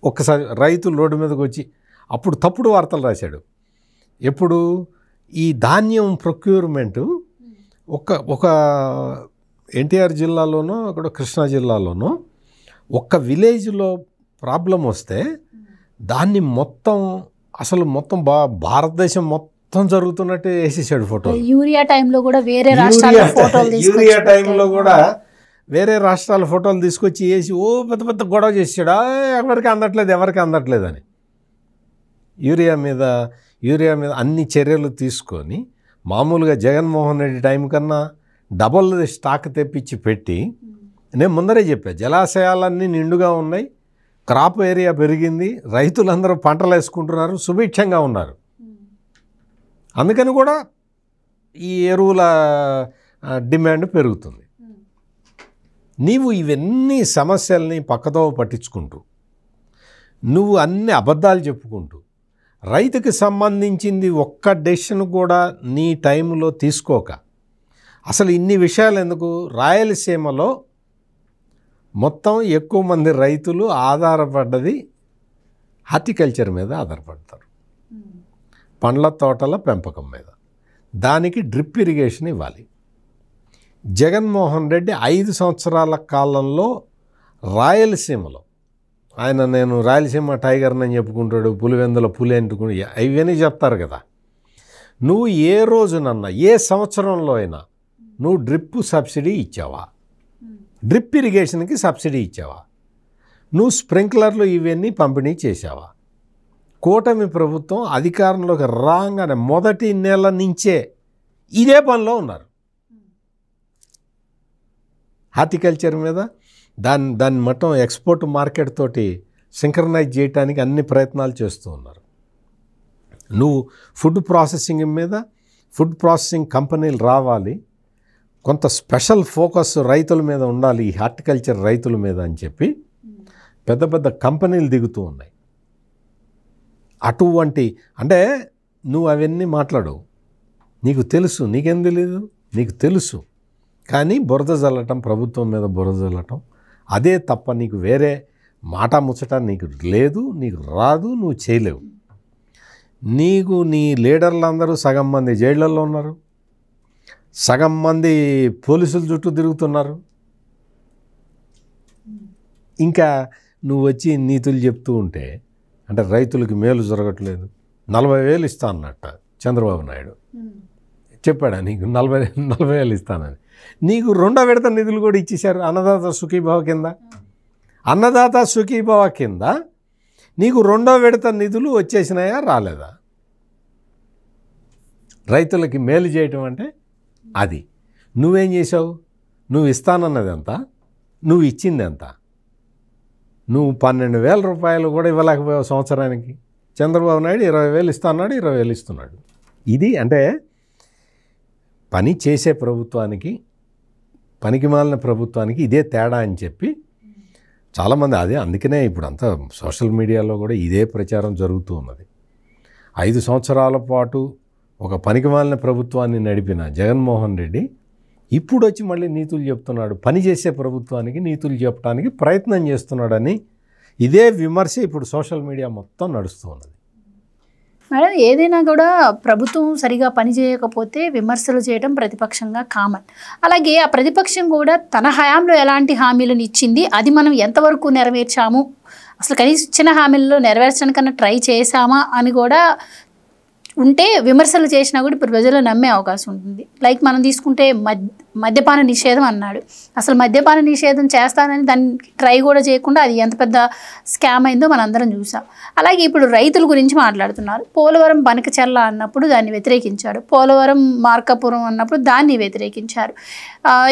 ఒక్కసారి రైతులు రోడ్డు మీదకి వచ్చి అప్పుడు తప్పుడు వార్తలు రాశాడు. ఎప్పుడు ఈ ధాన్యం ప్రొక్యూర్మెంటు ఒక ఎన్టీఆర్ జిల్లాలోనో అక్కడ కృష్ణా జిల్లాలోనో ఒక్క విలేజ్లో ప్రాబ్లం వస్తే దాన్ని మొత్తం భారతదేశం మొత్తం జరుగుతున్నట్టు వేసేసాడు ఫోటో. యూరియా టైంలో కూడా వేరే రాష్ట్రాల ఫోటోలు తీసుకొచ్చి వేసి పెద్ద పెద్ద గొడవ చేసాడు. ఎవరికి అందట్లేదు అని యూరియా మీద అన్ని చర్యలు తీసుకొని మామూలుగా జగన్మోహన్ రెడ్డి టైం కన్నా డబల్ స్టాక్ తెప్పించి పెట్టి, నేను ముందరే చెప్పా జలాశయాలన్నీ నిండుగా ఉన్నాయి, క్రాప్ ఏరియా పెరిగింది, రైతులందరూ పంటలు వేసుకుంటున్నారు, సుభిక్షంగా ఉన్నారు. అందుకని కూడా ఈ ఎరువుల డిమాండ్ పెరుగుతుంది. నీవు ఇవన్నీ సమస్యల్ని పక్కతో పట్టించుకుంటూ నువ్వు అన్ని అబద్ధాలు చెప్పుకుంటూ రైతుకి సంబంధించింది ఒక్క డెసిషన్ కూడా నీ టైంలో తీసుకోక అసలు ఇన్ని విషయాలు ఎందుకు, రాయలసీమలో మొత్తం ఎక్కువ మంది రైతులు ఆధారపడ్డది హార్టికల్చర్ మీద ఆధారపడతారు, పండ్ల తోటల పెంపకం మీద. దానికి డ్రిప్ ఇరిగేషన్ ఇవ్వాలి. జగన్మోహన్ రెడ్డి 5 సంవత్సరాల కాలంలో రాయలసీమలో నేను రాయలసీమ టైగర్ని అని చెప్పుకుంటాడు, పులివెందుల పులి అంటుకుని ఇవన్నీ చెప్తారు కదా. నువ్వు ఏ రోజునన్నా ఏ సంవత్సరంలో అయినా నువ్వు డ్రిప్ సబ్సిడీ ఇచ్చావా, డ్రిప్ ఇరిగేషన్కి సబ్సిడీ ఇచ్చావా, నువ్వు స్ప్రింక్లర్లు ఇవన్నీ పంపిణీ చేసావా? కూటమి ప్రభుత్వం అధికారంలోకి రాగానే మొదటి నెల నుంచే ఇదే పనిలో ఉన్నారు. హార్టికల్చర్ మీద దాన్ని మొత్తం ఎక్స్పోర్ట్ మార్కెట్ తోటి సింక్రనైజ్ చేయడానికి అన్ని ప్రయత్నాలు చేస్తూ ఉన్నారు. నువ్వు ఫుడ్ ప్రాసెసింగ్ కంపెనీలు రావాలి, కొంత స్పెషల్ ఫోకస్ రైతుల మీద ఉండాలి, ఈ హార్టికల్చర్ రైతుల మీద అని చెప్పి పెద్ద పెద్ద కంపెనీలు దిగుతూ ఉన్నాయి. అటువంటి అంటే నువ్వు అవన్నీ మాట్లాడవు, నీకు తెలుసు, నీకేం తెలీదు, నీకు తెలుసు. కానీ బురద జల్లటం, ప్రభుత్వం మీద బురద జల్లటం అదే తప్ప నీకు వేరే మాట ముచ్చట నీకు లేదు, నీకు రాదు, నువ్వు చేయలేవు. నీ లీడర్లందరూ సగం మంది జైళ్ళల్లో ఉన్నారు, సగం మంది పోలీసుల చుట్టూ తిరుగుతున్నారు. ఇంకా నువ్వు వచ్చి నీతులు చెప్తూ ఉంటే అంటే రైతులకి మేలు జరగట్లేదు, 40,000 ఇస్తా అన్నట్ట చంద్రబాబు నాయుడు చెప్పాడా నీకు 40,000 ఇస్తానని? నీకు 2వ విడత నిధులు కూడా ఇచ్చేశారు అన్నదాత సుఖీభావ కింద. అన్నదాత సుఖీభవ కింద నీకు 2వ విడత నిధులు వచ్చేసినాయా రాలేదా? రైతులకి మేలు చేయటం అంటే అది. నువ్వేం చేసావు? నువ్వు ఇస్తానన్నది ఎంత, నువ్వు ఇచ్చింది ఎంత? నువ్వు 12,000 రూపాయలు కూడా ఇవ్వలేకపోయావు సంవత్సరానికి. చంద్రబాబు నాయుడు 20,000 ఇస్తాన్నాడు, 20,000 ఇస్తున్నాడు. ఇది అంటే పని చేసే ప్రభుత్వానికి, పనికిమాలిన ప్రభుత్వానికి ఇదే తేడా అని చెప్పి చాలామంది అందుకనే ఇప్పుడు అంతా సోషల్ మీడియాలో కూడా ఇదే ప్రచారం జరుగుతూ ఉన్నది. 5 సంవత్సరాల పాటు ఒక పనికిమాలిన ప్రభుత్వాన్ని నడిపిన జగన్మోహన్ రెడ్డి ఇప్పుడు వచ్చి మళ్ళీ నీతులు చెప్తున్నాడు. పని చేసే ప్రభుత్వానికి నీతులు చెప్పడానికి ప్రయత్నం చేస్తున్నాడని ఇదే విమర్శ ఇప్పుడు సోషల్ మీడియా మొత్తం నడుస్తూ ఉన్నది. మేడం, ఏదైనా కూడా ప్రభుత్వం సరిగా పని చేయకపోతే విమర్శలు చేయడం ప్రతిపక్షంగా కామన్. అలాగే ఆ ప్రతిపక్షం కూడా తన హయాంలో ఎలాంటి హామీలను ఇచ్చింది, అది మనం ఎంతవరకు నెరవేర్చాము, అసలు కనీసం ఇచ్చిన హామీల్లో నెరవేర్చడానికన్నా ట్రై చేశామా అని కూడా ఉంటే విమర్శలు చేసినా కూడా ఇప్పుడు ప్రజలు నమ్మే అవకాశం ఉంటుంది. లైక్ మనం తీసుకుంటే మద్యపాన నిషేధం అన్నాడు. అసలు మద్యపాన నిషేధం చేస్తానని దాన్ని ట్రై కూడా చేయకుండా అది ఎంత పెద్ద స్కామ్ అయిందో మనందరం చూసాం. అలాగే ఇప్పుడు రైతుల గురించి మాట్లాడుతున్నారు. పోలవరం బనకచెర్ల అన్నప్పుడు దాన్ని వ్యతిరేకించారు, పోలవరం మార్కాపురం అన్నప్పుడు దాన్ని వ్యతిరేకించారు.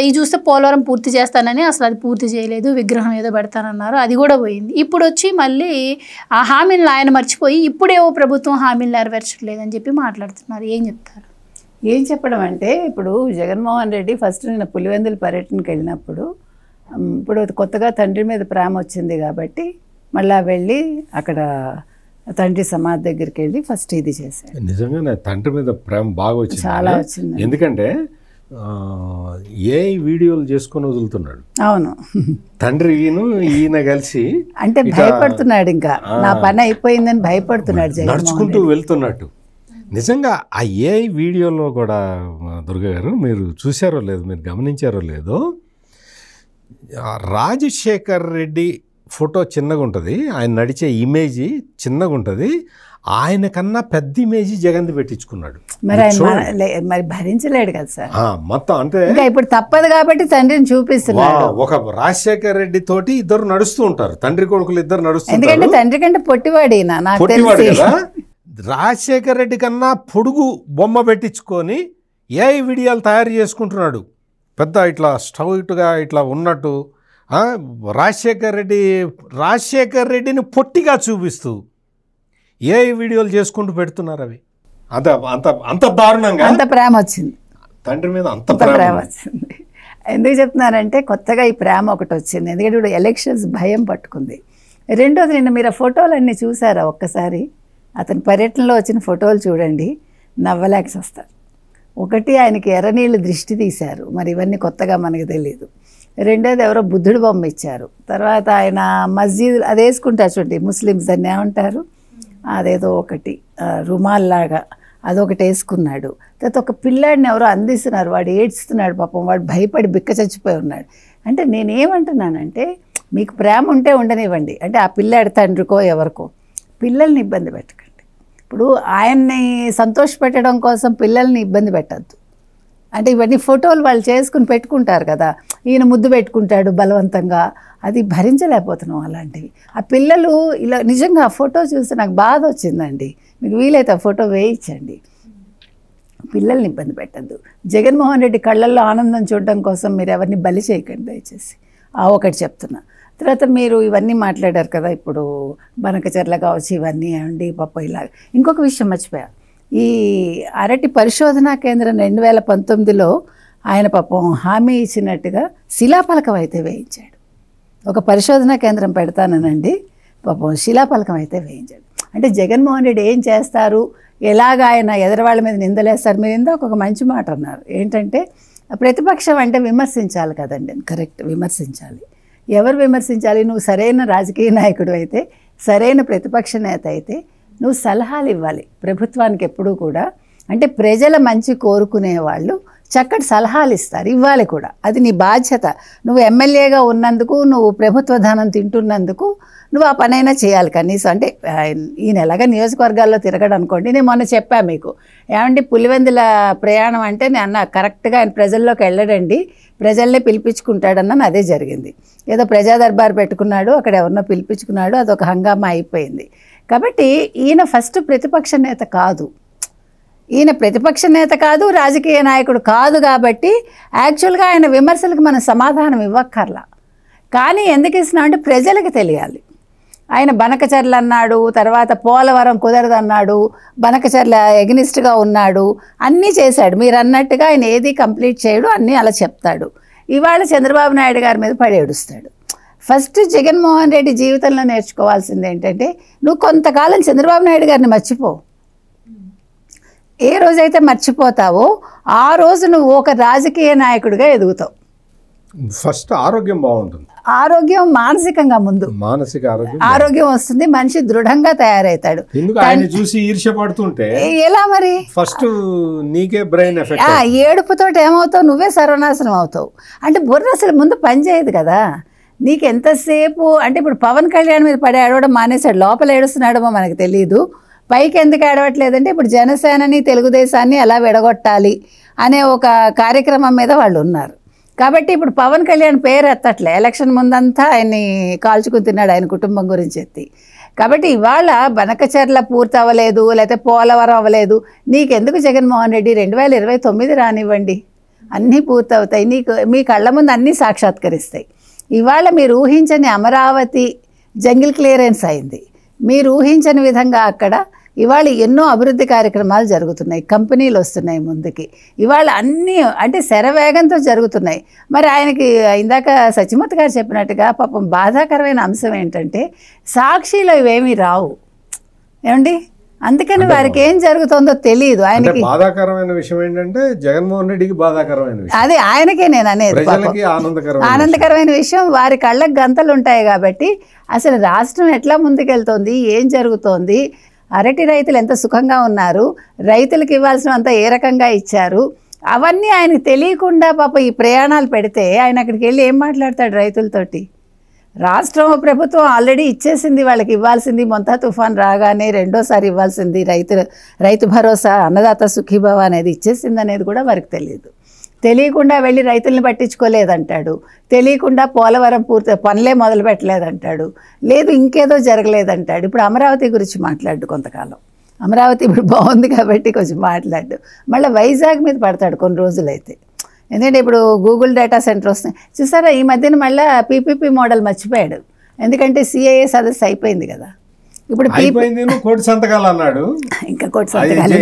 ఇది చూస్తే పోలవరం పూర్తి చేస్తానని అసలు అది పూర్తి చేయలేదు, విగ్రహం ఏదో పెడతానన్నారు, అది కూడా పోయింది. ఇప్పుడు వచ్చి మళ్ళీ ఆ హామీలను ఆయన మర్చిపోయి ఇప్పుడేవో ప్రభుత్వం హామీలు నెరవేర్చట్లేదని చెప్పి మాట్లాడుతున్నారు. ఏం చెప్తారు? ఏం చెప్పడం అంటే, ఇప్పుడు జగన్మోహన్ రెడ్డి ఫస్ట్ నిన్న పులివెందుల పర్యటనకి వెళ్ళినప్పుడు ఇప్పుడు కొత్తగా తండ్రి మీద ప్రేమ వచ్చింది కాబట్టి మళ్ళీ వెళ్ళి అక్కడ తండ్రి సమాధి దగ్గరికి వెళ్ళి ఫస్ట్ ఇది చేశాడు. నిజంగా తండ్రి మీద ప్రేమ బాగా వచ్చింది, చాలా వచ్చింది. ఎందుకంటే ఏ వీడియోలు చేసుకొని వదులుతున్నాడు. అవును, తండ్రిను ఈయన కలిసి అంటే భయపడుతున్నాడు, ఇంకా నా పని అయిపోయిందని భయపడుతున్నాడు, నడుచుకుంటూ వెళ్తున్నట్టు. నిజంగా ఆ ఏ వీడియోలో కూడా దుర్గా గారు మీరు చూసారో లేదో, మీరు గమనించారో లేదో, రాజశేఖర్ రెడ్డి ఫోటో చిన్నగా ఉంటుంది, ఆయన నడిచే ఇమేజ్ చిన్నగా ఉంటుంది, ఆయన కన్నా పెద్ద ఇమేజ్ జగన్ పెట్టించుకున్నాడు. మరి భరించలేడు కదా సార్ మొత్తం. అంటే ఇప్పుడు తప్పదు కాబట్టి తండ్రిని చూపిస్తున్నాడు. ఒక రాజశేఖర్ రెడ్డి తోటి ఇద్దరు నడుస్తూ ఉంటారు, తండ్రి కొడుకులు ఇద్దరు నడుస్తారు. ఎందుకంటే తండ్రి కంటే పొట్టివాడు కదా. రాజశేఖర్ రెడ్డి కన్నా పొడుగు బొమ్మ పెట్టించుకొని ఏ వీడియోలు తయారు చేసుకుంటున్నాడు, పెద్ద ఇట్లా స్టౌట్గా ఇట్లా ఉన్నట్టు. రాజశేఖర్ రెడ్డిని పొట్టిగా చూపిస్తూ ఏ వీడియోలు చేసుకుంటూ పెడుతున్నారు. అవి అంత దారుణంగా అంత ప్రేమ వచ్చింది తండ్రి మీద, అంత ప్రేమ వచ్చింది. ఎందుకు చెప్తున్నారంటే కొత్తగా ఈ ప్రేమ ఒకటి వచ్చింది, ఎందుకంటే ఇప్పుడు ఎలక్షన్స్ భయం పట్టుకుంది. రెండోది, నిన్న మీరు ఆ ఫోటోలన్నీ చూసారా ఒక్కసారి? అతని పర్యటనలో వచ్చిన ఫోటోలు చూడండి, నవ్వలేక వస్తారు. ఒకటి, ఆయనకి ఎర్రనీళ్ళు దృష్టి తీశారు, మరి ఇవన్నీ కొత్తగా మనకు తెలియదు. రెండోది, ఎవరో బుద్ధుడు బొమ్మ ఇచ్చారు. తర్వాత ఆయన మస్జిద్ అది వేసుకుంటారు చూడండి, ముస్లిమ్స్ దాన్ని ఏమంటారు, అదేదో ఒకటి రుమాల్లాగా అదొకటి వేసుకున్నాడు. తర్వాత ఒక పిల్లాడిని ఎవరో అందిస్తున్నారు, వాడు ఏడ్చుతున్నాడు పాపం, వాడు భయపడి బిక్క చచ్చిపోయి ఉన్నాడు. అంటే నేనేమంటున్నానంటే, మీకు ప్రేమ ఉంటే ఉండనివ్వండి, అంటే ఆ పిల్లాడి తండ్రికో ఎవరికో పిల్లల్ని ఇబ్బంది పెట్టకండి. ఇప్పుడు ఆయన్ని సంతోషపెట్టడం కోసం పిల్లల్ని ఇబ్బంది పెట్టద్దు. అంటే ఇవన్నీ ఫోటోలు వాళ్ళు చేసుకుని పెట్టుకుంటారు కదా, ఈయన ముద్దు పెట్టుకుంటాడు బలవంతంగా, అది భరించలేకపోతున్నాం అలాంటివి. ఆ పిల్లలు ఇలా నిజంగా ఆ ఫోటో చూస్తే నాకు బాధ వచ్చిందండి. మీకు వీలైతే ఆ ఫోటో వేయించండి. పిల్లల్ని ఇబ్బంది పెట్టద్దు. జగన్మోహన్ రెడ్డి కళ్ళల్లో ఆనందం చూడడం కోసం మీరు ఎవరిని బలి చేయకండి దయచేసి, ఒకటి చెప్తున్నా. తర్వాత మీరు ఇవన్నీ మాట్లాడారు కదా, ఇప్పుడు బనకచెర్ల కావచ్చు, ఇవన్నీ అండి పాప ఇలా. ఇంకొక విషయం మర్చిపోయా, ఈ అరటి పరిశోధనా కేంద్రం 2019లో ఆయన పాపం హామీ ఇచ్చినట్టుగా శిలాఫలకం అయితే వేయించాడు. ఒక పరిశోధనా కేంద్రం పెడతాననండి, పాపం శిలాఫలకం అయితే వేయించాడు. అంటే జగన్మోహన్ రెడ్డి ఏం చేస్తారు, ఎలాగ ఆయన ఎదరవాళ్ళ మీద నిందలేస్తారు. మీరు ఇందాక ఒక మంచి మాట అన్నారు, ఏంటంటే ప్రతిపక్షం అంటే విమర్శించాలి కదండి. కరెక్ట్, విమర్శించాలి. ఎవరు విమర్శించాలి? నువ్వు సరైన రాజకీయ నాయకుడు అయితే, సరైన ప్రతిపక్ష నేత అయితే నువ్వు సలహాలు ఇవ్వాలి ప్రభుత్వానికి ఎప్పుడూ కూడా. అంటే ప్రజల మంచి కోరుకునే వాళ్ళు చక్కటి సలహాలు ఇస్తారు, ఇవ్వాలి కూడా. అది నీ బాధ్యత. నువ్వు ఎమ్మెల్యేగా ఉన్నందుకు, నువ్వు ప్రభుత్వ ధనం తింటున్నందుకు నువ్వు ఆ పనైనా చేయాలి కనీసం. అంటే ఈయన ఎలాగా నియోజకవర్గాల్లో తిరగడం అనుకోండి. నేను మొన్న చెప్పాను మీకు, ఏమంటే పులివెందుల ప్రయాణం అంటే నేను అన్న కరెక్ట్గా ఆయన ప్రజల్లోకి వెళ్ళడండి, ప్రజల్నే పిలిపించుకుంటాడన్న అదే జరిగింది. ఏదో ప్రజా దర్బార్ పెట్టుకున్నాడు, అక్కడ ఎవరినో పిలిపించుకున్నాడు, అదొక హంగామా అయిపోయింది. కాబట్టి ఈయన ఫస్ట్ ప్రతిపక్ష నేత కాదు, ఈయన ప్రతిపక్ష నేత కాదు, రాజకీయ నాయకుడు కాదు. కాబట్టి యాక్చువల్గా ఆయన విమర్శలకు మనం సమాధానం ఇవ్వక్కర్లా. కానీ ఎందుకు ఇస్తున్నాం అంటే ప్రజలకు తెలియాలి. ఆయన బనకచర్ల అన్నాడు, తర్వాత పోలవరం కుదరదన్నాడు, బనకచర్ల ఎగ్నిస్ట్గా ఉన్నాడు, అన్నీ చేశాడు. మీరు అన్నట్టుగా ఆయన ఏది కంప్లీట్ చేయడు, అన్నీ అలా చెప్తాడు. ఇవాళ చంద్రబాబు నాయుడు గారి మీద పడి ఏడుస్తాడు. ఫస్ట్ జగన్మోహన్ రెడ్డి జీవితంలో నేర్చుకోవాల్సింది ఏంటంటే, నువ్వు కొంతకాలం చంద్రబాబు నాయుడు గారిని మర్చిపో. ఏ రోజైతే మర్చిపోతావో ఆ రోజు నువ్వు ఒక రాజకీయ నాయకుడిగా ఎదుగుతావు. ఫస్ట్ ఆరోగ్యం బాగుంటుంది, ఆరోగ్యం మానసికంగా ముందు మానసిక ఆరోగ్యం వస్తుంది, మనిషి దృఢంగా తయారవుతాడు. ఎందుకు ఆయన చూసి ఈర్ష్య పడుతుంటే ఎలా మరి ఫస్ట్ నీకే బ్రెయిన్ ఎఫెక్ట్. ఏడుపుతో ఏమవుతావు, నువ్వే సర్వనాశనం అవుతావు. అంటే బుర్ర అసలు ముందు పనిచేయదు కదా నీకు. ఎంతసేపు అంటే ఇప్పుడు పవన్ కళ్యాణ్ మీద పడి ఏడవడం మానేశాడు, లోపల ఏడుస్తున్నాడమో మనకు తెలియదు. పైకి ఎందుకు ఏడవట్లేదంటే ఇప్పుడు జనసేనని తెలుగుదేశాన్ని ఎలా విడగొట్టాలి అనే ఒక కార్యక్రమం మీద వాళ్ళు ఉన్నారు. కాబట్టి ఇప్పుడు పవన్ కళ్యాణ్ పేరు ఎత్తట్లే, ఎలక్షన్ ముందంతా ఆయన్ని కాల్చుకుని తిన్నాడు ఆయన కుటుంబం గురించి ఎత్తి. కాబట్టి ఇవాళ బనకచర్ల పూర్తి అవ్వలేదు, లేకపోతే పోలవరం అవ్వలేదు, నీకెందుకు జగన్మోహన్ రెడ్డి 2029 రానివ్వండి, అన్నీ పూర్తవుతాయి. మీ కళ్ళ ముందు అన్నీ సాక్షాత్కరిస్తాయి. ఇవాళ మీరు ఊహించని అమరావతి జంగిల్ క్లియరెన్స్ అయింది. మీరు ఊహించని విధంగా అక్కడ ఇవాళ ఎన్నో అభివృద్ధి కార్యక్రమాలు జరుగుతున్నాయి, కంపెనీలు వస్తున్నాయి ముందుకి. ఇవాళ అన్నీ అంటే శరవేగంతో జరుగుతున్నాయి. మరి ఆయనకి ఇందాక సత్యమూర్తి గారు చెప్పినట్టుగా పాపం బాధాకరమైన అంశం ఏంటంటే సాక్షిలో ఇవేమీ రావు ఏమండి. అందుకని వారికి ఏం జరుగుతుందో తెలియదు. ఆయనకి బాధాకరమైన విషయం ఏంటంటే జగన్మోహన్ రెడ్డికి బాధాకరమైన విషయం, అదే ఆయనకే నేను అనేది ఆనందకరమైన విషయం. వారి కళ్ళకు గంతలు ఉంటాయి కాబట్టి అసలు రాష్ట్రం ఎట్లా ముందుకెళ్తోంది, ఏం జరుగుతోంది, అరటి రైతులు ఎంత సుఖంగా ఉన్నారు, రైతులకు ఇవ్వాల్సినంత ఏ రకంగా ఇచ్చారు, అవన్నీ ఆయనకు తెలియకుండా పాప ఈ ప్రయాణాలు పెడితే ఆయన అక్కడికి వెళ్ళి ఏం మాట్లాడతాడు రైతులతోటి. రాష్ట్రం ప్రభుత్వం ఆల్రెడీ ఇచ్చేసింది వాళ్ళకి ఇవ్వాల్సింది. మొంతా తుఫాన్ రాగానే రెండోసారి ఇవ్వాల్సింది రైతు భరోసా, అన్నదాత సుఖీభవ అనేది ఇచ్చేసింది అనేది కూడా వారికి తెలియదు. తెలియకుండా వెళ్ళి రైతుల్ని పట్టించుకోలేదంటాడు, తెలియకుండా పోలవరం పనులే మొదలు పెట్టలేదంటాడు, లేదు ఇంకేదో జరగలేదంటాడు. ఇప్పుడు అమరావతి గురించి మాట్లాడు కొంతకాలం, అమరావతి ఇప్పుడు బాగుంది కాబట్టి కొంచెం మాట్లాడు, మళ్ళీ వైజాగ్ మీద పడతాడు కొన్ని రోజులైతే. ఎందుకంటే ఇప్పుడు గూగుల్ డేటా సెంటర్ వస్తుంది చూసారా, ఈ మధ్యన మళ్ళీ పీపీపీ మోడల్ మర్చిపోయాడు. ఎందుకంటే సిఐఏ సదస్సు అయిపోయింది కదా, ఇప్పుడు కోటి సంతకాలు అన్నాడు, ఇంకా కోటి సంతకాలు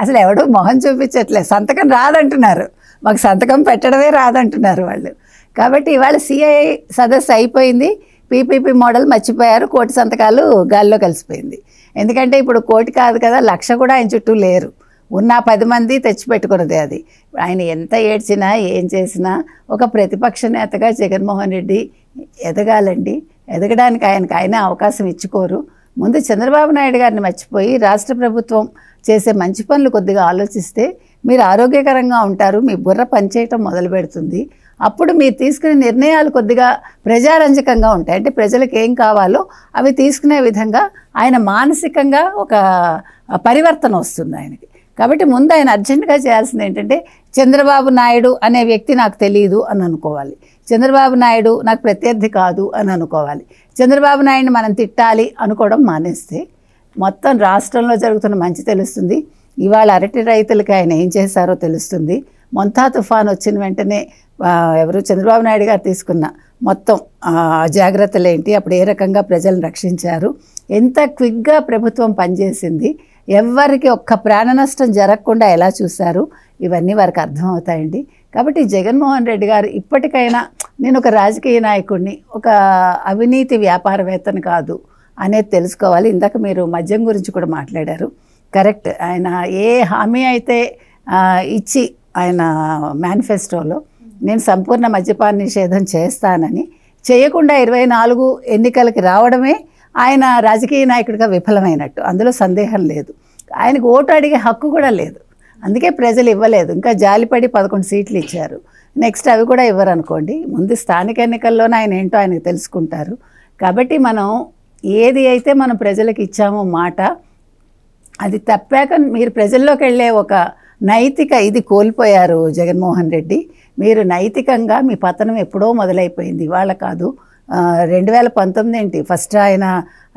అసలు ఎవడో మొహం చూపించట్లేదు, సంతకం రాదంటున్నారు, మాకు సంతకం పెట్టడమే రాదంటున్నారు వాళ్ళు. కాబట్టి ఇవాళ సిఐఏ సదస్సు అయిపోయింది, పీపీపీ మోడల్ మర్చిపోయారు, కోటి సంతకాలు గాల్లో కలిసిపోయింది. ఎందుకంటే ఇప్పుడు కోటి కాదు కదా, 1,00,000 కూడా ఆయన చుట్టూ లేరు, ఉన్న 10 మంది తెచ్చిపెట్టుకున్నదే అది. ఆయన ఎంత ఏడ్చినా ఏం చేసినా ఒక ప్రతిపక్ష నేతగా జగన్మోహన్ రెడ్డి ఎదగాలండి. ఎదగడానికి ఆయన అవకాశం ఇచ్చుకోరు. ముందు చంద్రబాబు నాయుడు గారిని మర్చిపోయి రాష్ట్ర ప్రభుత్వం చేసే మంచి పనులు కొద్దిగా ఆలోచిస్తే మీరు ఆరోగ్యకరంగా ఉంటారు, మీ బుర్ర పనిచేయటం మొదలు పెడుతుంది. అప్పుడు మీరు తీసుకునే నిర్ణయాలు కొద్దిగా ప్రజారంజకంగా ఉంటాయి. అంటే ప్రజలకు ఏం కావాలో అవి తీసుకునే విధంగా ఆయన మానసికంగా ఒక పరివర్తన వస్తుంది ఆయనకి. కాబట్టి ముందు ఆయన అర్జెంటుగా చేయాల్సింది ఏంటంటే చంద్రబాబు నాయుడు అనే వ్యక్తి నాకు తెలియదు అని అనుకోవాలి, చంద్రబాబు నాయుడు నాకు ప్రత్యర్థి కాదు అని అనుకోవాలి. చంద్రబాబు నాయుడిని మనం తిట్టాలి అనుకోవడం మానేస్తే మొత్తం రాష్ట్రంలో జరుగుతున్న మంచి తెలుస్తుంది. ఇవాళ అరటి రైతులకి ఆయన ఏం చేశారో తెలుస్తుంది. మొంతా తుఫాన్ వచ్చిన వెంటనే ఎవరు చంద్రబాబు నాయుడు గారు తీసుకున్న మొత్తం జాగ్రత్తలు ఏంటి, అప్పుడు ఏ రకంగా ప్రజలను రక్షించారు, ఎంత క్విక్గా ప్రభుత్వం పనిచేసింది, ఎవరికి ఒక్క ప్రాణ నష్టం జరగకుండా ఎలా చూశారు, ఇవన్నీ వారికి అర్థమవుతాయండి. కాబట్టి జగన్మోహన్ రెడ్డి గారు ఇప్పటికైనా నేను ఒక రాజకీయ నాయకుడిని, ఒక అవినీతి వ్యాపారవేత్తని కాదు అనేది తెలుసుకోవాలి. ఇందాక మీరు మద్యం గురించి కూడా మాట్లాడారు, కరెక్ట్. ఆయన ఏ హామీ అయితే ఇచ్చి ఆయన మేనిఫెస్టోలో నేను సంపూర్ణ మద్యపాన నిషేధం చేస్తానని చేయకుండా 24 ఎన్నికలకి రావడమే ఆయన రాజకీయ నాయకుడిగా విఫలమైనట్టు, అందులో సందేహం లేదు. ఆయనకు ఓటు అడిగే హక్కు కూడా లేదు. అందుకే ప్రజలు ఇవ్వలేదు. ఇంకా జాలిపడి 11 సీట్లు ఇచ్చారు. నెక్స్ట్ అవి కూడా ఇవ్వరు అనుకోండి. ముందు స్థానిక ఎన్నికల్లోనే ఆయన ఏంటో ఆయనకు తెలుసుకుంటారు. కాబట్టి మనం ఏది అయితే మనం ప్రజలకు ఇచ్చామో మాట, అది తప్పాక మీరు ప్రజల్లోకి వెళ్ళే ఒక నైతిక ఇది కోల్పోయారు జగన్మోహన్ రెడ్డి. మీరు నైతికంగా మీ పతనం ఎప్పుడో మొదలైపోయింది, ఇవాళ కాదు. 2019 ఏంటి, ఫస్ట్ ఆయన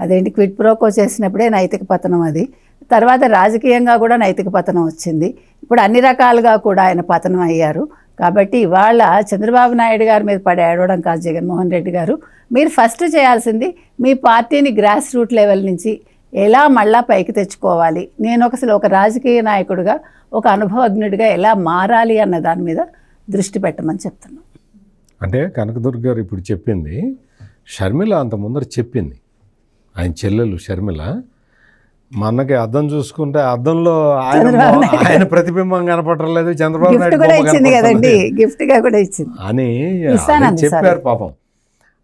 అదేంటి క్విట్ ప్రోకో చేసినప్పుడే నైతిక పతనం అది. తర్వాత రాజకీయంగా కూడా నైతిక పతనం వచ్చింది. ఇప్పుడు అన్ని రకాలుగా కూడా ఆయన పతనం అయ్యారు. కాబట్టి ఇవాళ చంద్రబాబు నాయుడు గారి మీద పడి ఏడవడం కాదు జగన్మోహన్ రెడ్డి గారు. మీరు ఫస్ట్ చేయాల్సింది మీ పార్టీని గ్రాస్ రూట్ లెవెల్ నుంచి ఎలా మళ్ళా పైకి తెచ్చుకోవాలి, నేను అసలు ఒక రాజకీయ నాయకుడిగా, ఒక అనుభవజ్ఞుడిగా ఎలా మారాలి అన్న దాని మీద దృష్టి పెట్టమని చెప్తున్నాను. అంటే కనకదుర్గ గారు ఇప్పుడు చెప్పింది షర్మిల అంత ముందర చెప్పింది. ఆయన చెల్లెలు షర్మిల మనకి అద్దం చూసుకుంటే అద్దంలో ఆయన ప్రతిబింబం కనపడలేదు, చంద్రబాబు నాయుడు గిఫ్ట్ గా కూడా ఇచ్చింది అని చెప్పారు పాపం.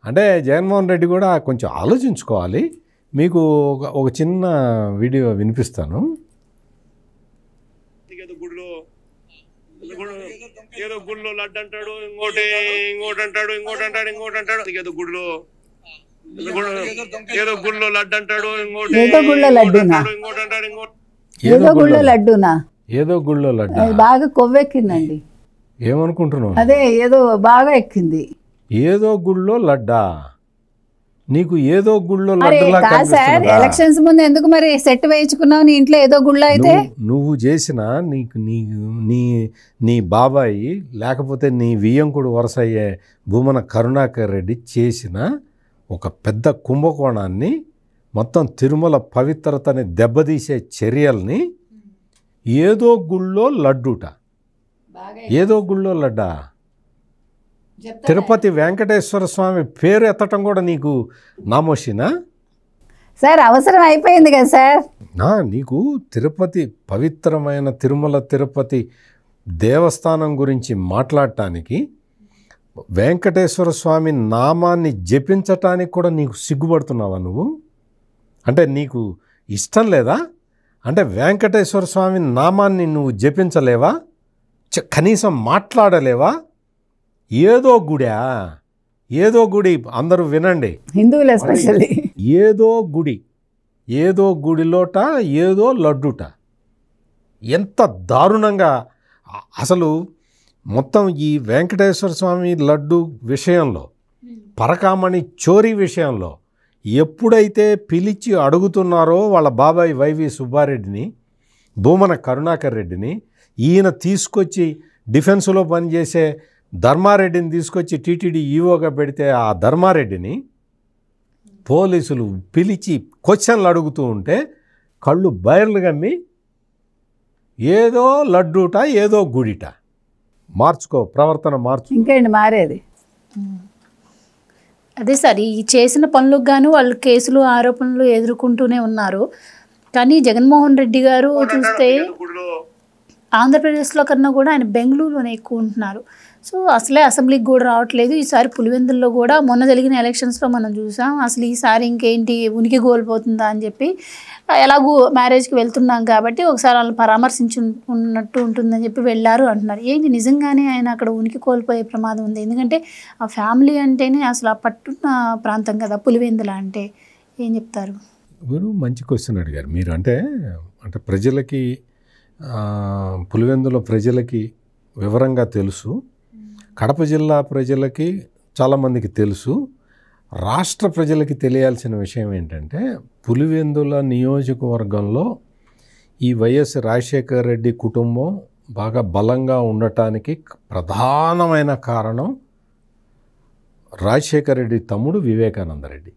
అంటే జగన్మోహన్ రెడ్డి కూడా కొంచెం ఆలోచించుకోవాలి. మీకు ఒక చిన్న వీడియో వినిపిస్తాను. ఏదో గుడిలో లడ్డు అంటాడు, ఇంకోటి అంటాడు, ఏదో గుడిలో లడ్డు అంటాడు, ఏదో గుళ్ళో లడ్డు బాగా కొవ్వెక్కిందండి. ఏమనుకుంటున్నావు? అదే ఏదో బాగా ఎక్కింది. ఏదో గుళ్ళో లడ్డా? నీకు ఏదో గుళ్ళో సార్ ఎలక్షన్స్ ముందు ఎందుకు మరి సెట్ వేయించుకున్నావు నీ ఇంట్లో ఏదో గుళ్ళో? అయితే నువ్వు చేసిన నీకు నీ బాబాయి లేకపోతే నీ వియ్యంకుడు వరుస అయ్యే భూమన కరుణాకర్ రెడ్డి చేసిన ఒక పెద్ద కుంభకోణాన్ని, మొత్తం తిరుమల పవిత్రతని దెబ్బతీసే చర్యల్ని ఏదో గుళ్ళో లడ్డుట, ఏదో గుళ్ళో లడ్డా? తిరుపతి వెంకటేశ్వర స్వామి పేరు ఎత్తటం కూడా నీకు నామోషినా సార్? అవసరం అయిపోయింది కదా సార్. నీకు తిరుపతి పవిత్రమైన తిరుమల తిరుపతి దేవస్థానం గురించి మాట్లాడటానికి, వెంకటేశ్వర స్వామి నామాన్ని జపించటానికి కూడా నీకు సిగ్గుపడుతున్నావా నువ్వు? అంటే నీకు ఇష్టం లేదా? అంటే వెంకటేశ్వర స్వామి నామాన్ని నువ్వు జపించలేవా? కనీసం మాట్లాడలేవా? ఏదో గుడా, ఏదో గుడి, అందరూ వినండి, హిందువులు ఎస్పెషల్లీ, ఏదో గుడి, ఏదో గుడిలోట ఏదో లడ్డుట. ఎంత దారుణంగా! అసలు మొత్తం ఈ వెంకటేశ్వర స్వామి లడ్డు విషయంలో, పరకామణి చోరీ విషయంలో ఎప్పుడైతే పిలిచి అడుగుతున్నారో వాళ్ళ బాబాయ్ వైవి సుబ్బారెడ్డిని, భూమన కరుణాకర్ రెడ్డిని, ఈయన తీసుకొచ్చి డిఫెన్స్లో పనిచేసే ధర్మారెడ్డిని తీసుకొచ్చి టీటీడీ ఈవోగా పెడితే ఆ ధర్మారెడ్డిని పోలీసులు పిలిచి క్వశ్చన్లు అడుగుతూ ఉంటే కళ్ళు బయర్లు గమ్మి ఏదో లడ్డూట ఏదో గుడిట. మార్చుకో, ప్రవర్తన మార్చు. ఇంకేంటి మారేది? అదే సార్, ఈ చేసిన పనులకు గాను వాళ్ళు కేసులు ఆరోపణలు ఎదుర్కొంటూనే ఉన్నారు. కానీ జగన్మోహన్ రెడ్డి గారు చూస్తే ఆంధ్రప్రదేశ్లో కన్నా కూడా ఆయన బెంగళూరులోనే ఎక్కువ ఉంటున్నారు. సో అసలే అసెంబ్లీకి కూడా రావట్లేదు. ఈసారి పులివెందుల్లో కూడా మొన్న జరిగిన ఎలక్షన్స్లో మనం చూసాం. అసలు ఈసారి ఇంకేంటి ఉనికి కోల్పోతుందా అని చెప్పి, ఎలాగూ మ్యారేజ్కి వెళ్తున్నాం కాబట్టి ఒకసారి వాళ్ళని పరామర్శించి ఉన్నట్టు ఉంటుందని చెప్పి వెళ్ళారు అంటున్నారు. ఏంటి నిజంగానే ఆయన అక్కడ ఉనికి కోల్పోయే ప్రమాదం ఉంది? ఎందుకంటే ఆ ఫ్యామిలీ అంటేనే అసలు ఆ పట్టున్న ప్రాంతం కదా పులివెందుల అంటే. ఏం చెప్తారు? మీరు మంచి క్వశ్చన్ అడిగారు మీరు. అంటే ప్రజలకి, పులివెందుల ప్రజలకి వివరంగా తెలుసు, కడప జిల్లా ప్రజలకి చాలామందికి తెలుసు, రాష్ట్ర ప్రజలకి తెలియాల్సిన విషయం ఏంటంటే పులివెందుల నియోజకవర్గంలో ఈ వైఎస్ రాజశేఖర రెడ్డి కుటుంబం బాగా బలంగా ఉండటానికి ప్రధానమైన కారణం రాజశేఖర రెడ్డి తమ్ముడు వివేకానంద రెడ్డి.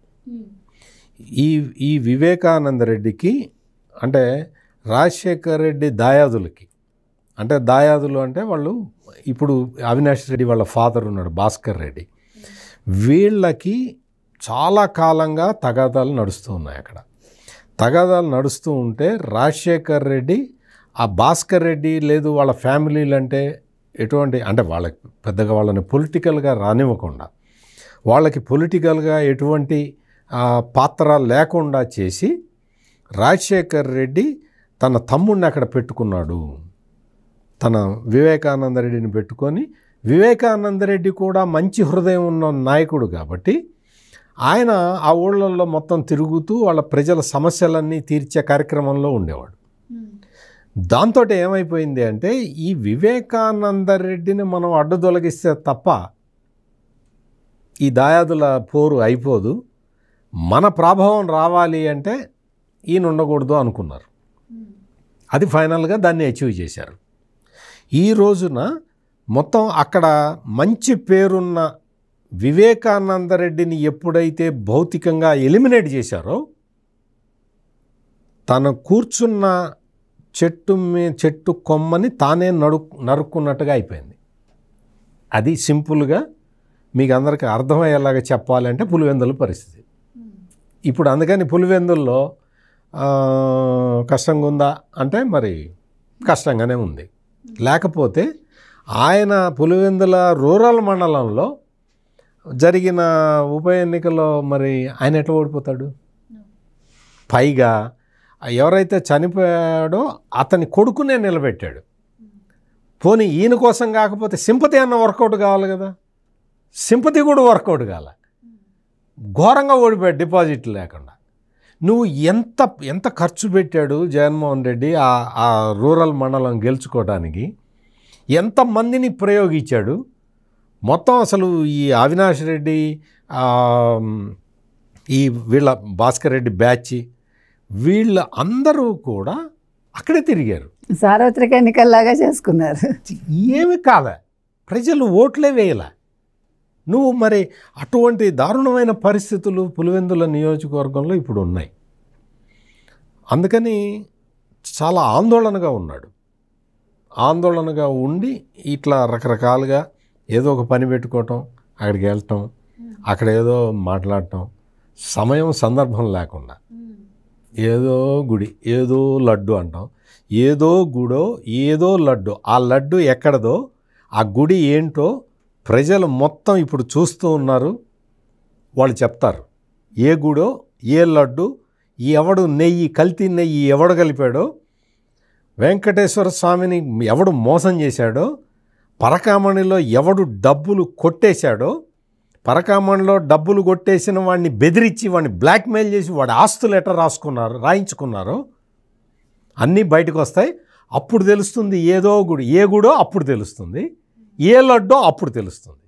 ఈ వివేకానంద రెడ్డికి అంటే రాజశేఖర రెడ్డి దాయాదులకి, అంటే దాయాదులు అంటే వాళ్ళు ఇప్పుడు అవినాష్ రెడ్డి వాళ్ళ ఫాదర్ ఉన్నాడు భాస్కర్ రెడ్డి, వీళ్ళకి చాలా కాలంగా తగాదాలు నడుస్తూ ఉన్నాయి. అక్కడ తగాదాలు నడుస్తూ ఉంటే రాజశేఖర్ రెడ్డి ఆ భాస్కర్ రెడ్డి లేదు వాళ్ళ ఫ్యామిలీలు అంటే ఎటువంటి, అంటే వాళ్ళకి పెద్దగా వాళ్ళని పొలిటికల్గా రానివ్వకుండా, వాళ్ళకి పొలిటికల్గా ఎటువంటి పాత్ర లేకుండా చేసి రాజశేఖర్ రెడ్డి తన తమ్ముడిని అక్కడ పెట్టుకున్నాడు. తన వివేకానంద రెడ్డిని పెట్టుకొని, వివేకానంద రెడ్డి కూడా మంచి హృదయం ఉన్న నాయకుడు కాబట్టి ఆయన ఆ ఊళ్ళల్లో మొత్తం తిరుగుతూ వాళ్ళ ప్రజల సమస్యలన్నీ తీర్చే కార్యక్రమంలో ఉండేవాడు. దాంతో ఏమైపోయింది అంటే ఈ వివేకానంద రెడ్డిని మనం అడ్డు తొలగిస్తే తప్ప ఈ దాయాదుల పోరు అయిపోదు, మన ప్రభావం రావాలి అంటే ఈయన ఉండకూడదు అనుకున్నారు. అది ఫైనల్గా దాన్ని అచీవ్ చేశారు. ఈ రోజున మొత్తం అక్కడ మంచి పేరున్న వివేకానంద రెడ్డిని ఎప్పుడైతే భౌతికంగా ఎలిమినేట్ చేశారో తను కూర్చున్న చెట్టు కొమ్మని తానే నరుక్కున్నట్టుగా అయిపోయింది. అది సింపుల్గా మీకు అందరికీ అర్థమయ్యేలాగా చెప్పాలంటే పులివెందుల పరిస్థితి. ఇప్పుడు అందుకని పులివెందుల్లో కష్టంగా ఉందా అంటే మరి కష్టంగానే ఉంది. లేకపోతే ఆయన పులివెందుల రూరల్ మండలంలో జరిగిన ఉప ఎన్నికల్లో మరి ఆయన ఎట్లా ఓడిపోతాడు? పైగా ఎవరైతే చనిపోయాడో అతని కొడుకునే నిలబెట్టాడు. పోనీ ఈయన కోసం కాకపోతే సింపతి అన్న వర్కౌట్ కావాలి కదా, సింపతి కూడా వర్కౌట్ కావాలి. ఘోరంగా ఓడిపోయాడు డిపాజిట్ లేకుండా. నువ్వు ఎంత ఖర్చు పెట్టాడు జగన్మోహన్ రెడ్డి ఆ రూరల్ మండలం గెలుచుకోవడానికి, ఎంతమందిని ప్రయోగించాడు. మొత్తం అసలు ఈ అవినాష్ రెడ్డి ఈ వీళ్ళ భాస్కర్ రెడ్డి బ్యాచ్ వీళ్ళ అందరూ కూడా అక్కడే తిరిగారు. సార్వత్రిక ఎన్నికల్లాగా చేసుకున్నారు. ఏమి కాలే, ప్రజలు ఓట్లే వేయలే. నువ్వు మరి అటువంటి దారుణమైన పరిస్థితులు పులివెందుల నియోజకవర్గంలో ఇప్పుడు ఉన్నాయి. అందుకని చాలా ఆందోళనగా ఉన్నాడు. ఆందోళనగా ఉండి ఇట్లా రకరకాలుగా ఏదో ఒక పని పెట్టుకోవటం, అక్కడికి వెళ్ళటం, అక్కడ ఏదో మాట్లాడటం, సమయం సందర్భం లేకుండా ఏదో గుడి ఏదో లడ్డు అంటాం, ఏదో గుడో ఏదో లడ్డు. ఆ లడ్డు ఎక్కడదో ఆ గుడి ఏంటో ప్రజలు మొత్తం ఇప్పుడు చూస్తూ ఉన్నారు. వాళ్ళు చెప్తారు ఏ గుడో ఏ లడ్డు, ఎవడు నెయ్యి కల్తీ నెయ్యి ఎవడు కలిపాడో, వెంకటేశ్వర స్వామిని ఎవడు మోసం చేశాడో, పరకామణిలో ఎవడు డబ్బులు కొట్టేశాడో, పరకామణిలో డబ్బులు కొట్టేసిన వాడిని బెదిరించి వాడిని బ్లాక్మెయిల్ చేసి వాడి ఆస్తులు ఎట్లా రాయించుకున్నారో అన్నీ బయటకు వస్తాయి. అప్పుడు తెలుస్తుంది ఏదో గుడి ఏ గుడో అప్పుడు తెలుస్తుంది, ఏ లడ్డో అప్పుడు తెలుస్తుంది.